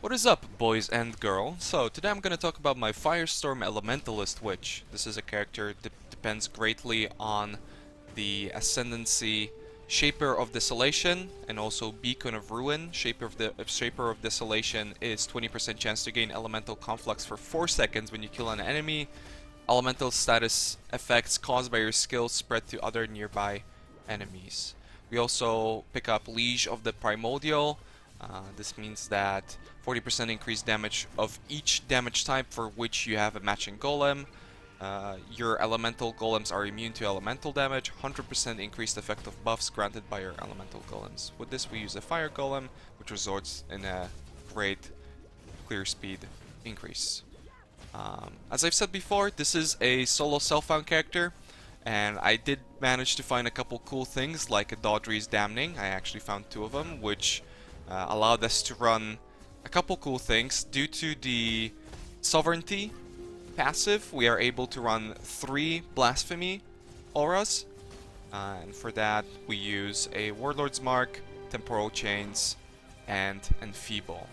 What is up, boys and girls? So today I'm going to talk about my Firestorm Elementalist Witch. This is a character that depends greatly on the Ascendancy Shaper of Desolation and also Beacon of Ruin. Shaper of Desolation is 20% chance to gain Elemental Conflux for 4 seconds when you kill an enemy. Elemental status effects caused by your skill spread to other nearby enemies. We also pick up Liege of the Primordial. This means that 40% increased damage of each damage type for which you have a matching golem. Your elemental golems are immune to elemental damage. 100% increased effect of buffs granted by your elemental golems. With this we use a fire golem, which results in a great clear speed increase. As I've said before, this is a solo self-found character, and I did manage to find a couple cool things like a Dodri's Damning. I actually found 2 of them, which allowed us to run a couple cool things. Due to the Sovereignty passive, we are able to run 3 Blasphemy auras, and for that we use a Warlord's Mark, Temporal Chains, and Enfeeble.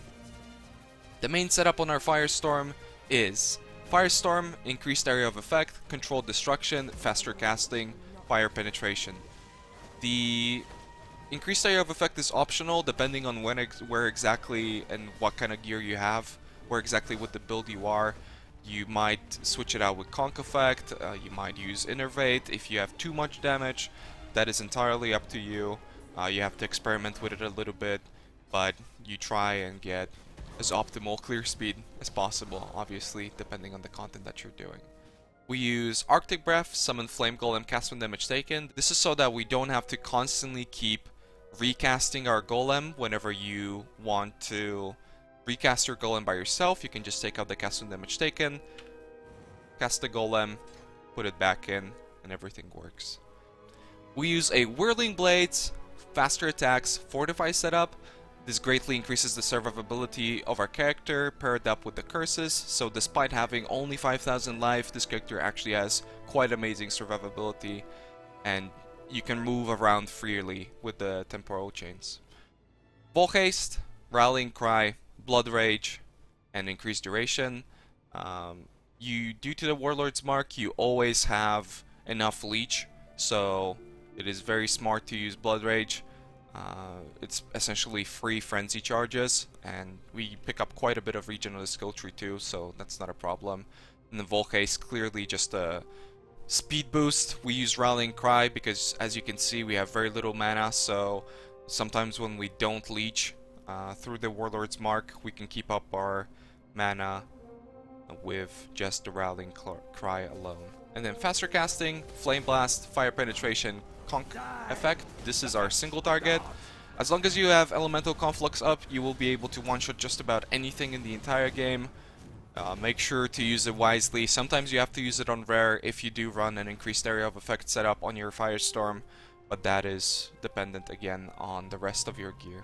The main setup on our Firestorm is Firestorm, increased area of effect, controlled destruction, faster casting, fire penetration. The increased area of effect is optional depending on where exactly and what kind of gear you have, where exactly with the build you are. You might switch it out with Conk Effect, you might use Innervate if you have too much damage. That is entirely up to you. You have to experiment with it a little bit, but you try and get as optimal clear speed as possible, obviously, depending on the content that you're doing. We use Arctic Breath, Summon Flame Golem, cast when damage taken. This is so that we don't have to constantly keep recasting our golem. Whenever you want to recast your golem by yourself, you can just take out the cast when damage taken, cast the golem, put it back in, and everything works. We use a Whirling Blades, faster attacks, fortify setup. This greatly increases the survivability of our character, paired up with the curses, so despite having only 5,000 life, this character actually has quite amazing survivability, and you can move around freely with the Temporal Chains. Volhaste, Rallying Cry, Blood Rage, and increased duration. Due to the Warlord's Mark, you always have enough leech, so it is very smart to use Blood Rage. It's essentially free frenzy charges, and we pick up quite a bit of regen on the skill tree too, so that's not a problem. And the Volhaste, clearly just a speed boost. We use Rallying Cry because, as you can see, we have very little mana, so sometimes when we don't leech through the Warlord's Mark, we can keep up our mana with just the Rallying Cry alone. And then faster casting, Flame Blast, Fire Penetration, Conk effect. This is our single target. As long as you have Elemental Conflux up, you will be able to one-shot just about anything in the entire game. Make sure to use it wisely. Sometimes you have to use it on rare if you do run an increased area of effect setup on your Firestorm, but that is dependent again on the rest of your gear.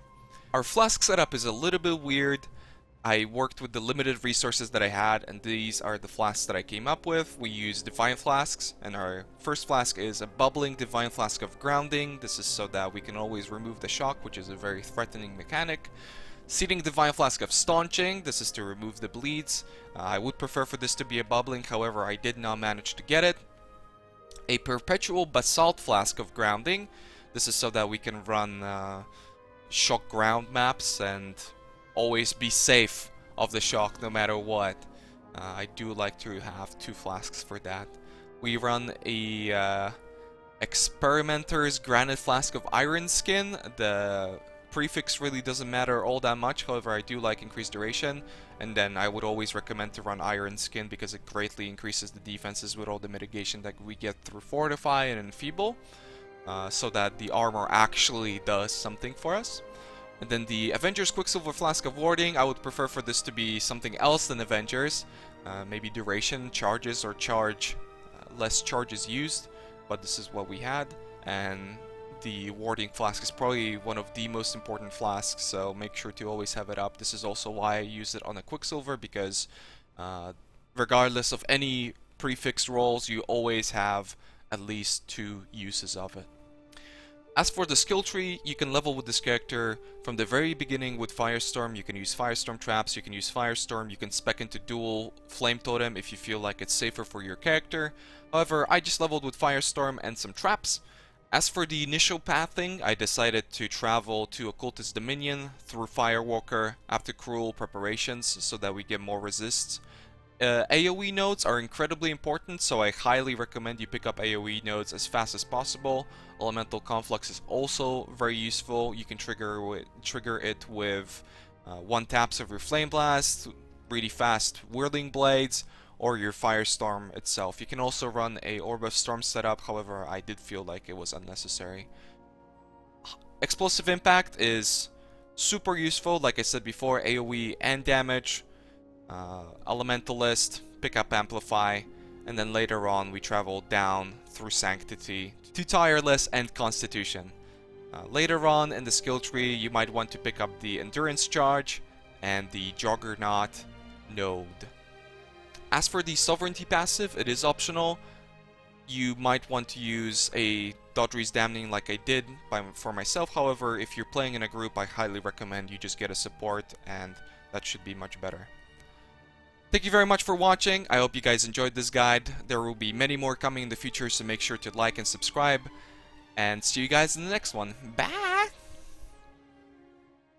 Our flask setup is a little bit weird. I worked with the limited resources that I had, and these are the flasks that I came up with. We use Divine Flasks, and our first flask is a Bubbling Divine Flask of Grounding. This is so that we can always remove the shock, which is a very threatening mechanic. Seeding Divine Flask of Staunching. This is to remove the bleeds. I would prefer for this to be a bubbling, however I did not manage to get it. A Perpetual Basalt Flask of Grounding. This is so that we can run shock ground maps and always be safe of the shock no matter what. I do like to have 2 flasks for that. We run a Experimenter's Granite Flask of Iron Skin. The prefix really doesn't matter all that much, however I do like increased duration, and then I would always recommend to run Iron Skin because it greatly increases the defenses with all the mitigation that we get through Fortify and Enfeeble, so that the armor actually does something for us. And then the Avengers Quicksilver Flask of Warding, I would prefer for this to be something else than Avengers, maybe duration, charges, or charge, less charges used, but this is what we had. And the Warding Flask is probably one of the most important flasks, so make sure to always have it up. This is also why I use it on a Quicksilver, because regardless of any prefixed rolls, you always have at least 2 uses of it. As for the skill tree, you can level with this character from the very beginning with Firestorm. You can use Firestorm traps, you can use Firestorm, you can spec into dual Flame Totem if you feel like it's safer for your character. However, I just leveled with Firestorm and some traps. As for the initial pathing, I decided to travel to Occultist Dominion through Firewalker after Cruel preparations so that we get more resists. AoE nodes are incredibly important, so I highly recommend you pick up AoE nodes as fast as possible. Elemental Conflux is also very useful. You can trigger it with one taps of your Flame Blast, really fast Whirling Blades, or your Firestorm itself. You can also run a Orb of Storm setup, however I did feel like it was unnecessary. Explosive Impact is super useful, like I said before, AoE and damage. Elementalist, pick up Amplify, and then later on we travel down through Sanctity to Tireless and Constitution. Later on in the skill tree, you might want to pick up the Endurance Charge and the Juggernaut node. As for the Sovereignty passive, it is optional. You might want to use a Dodri's Damning like I did for myself. However, if you're playing in a group, I highly recommend you just get a support, and that should be much better. Thank you very much for watching. I hope you guys enjoyed this guide. There will be many more coming in the future, so make sure to like and subscribe. And see you guys in the next one. Bye!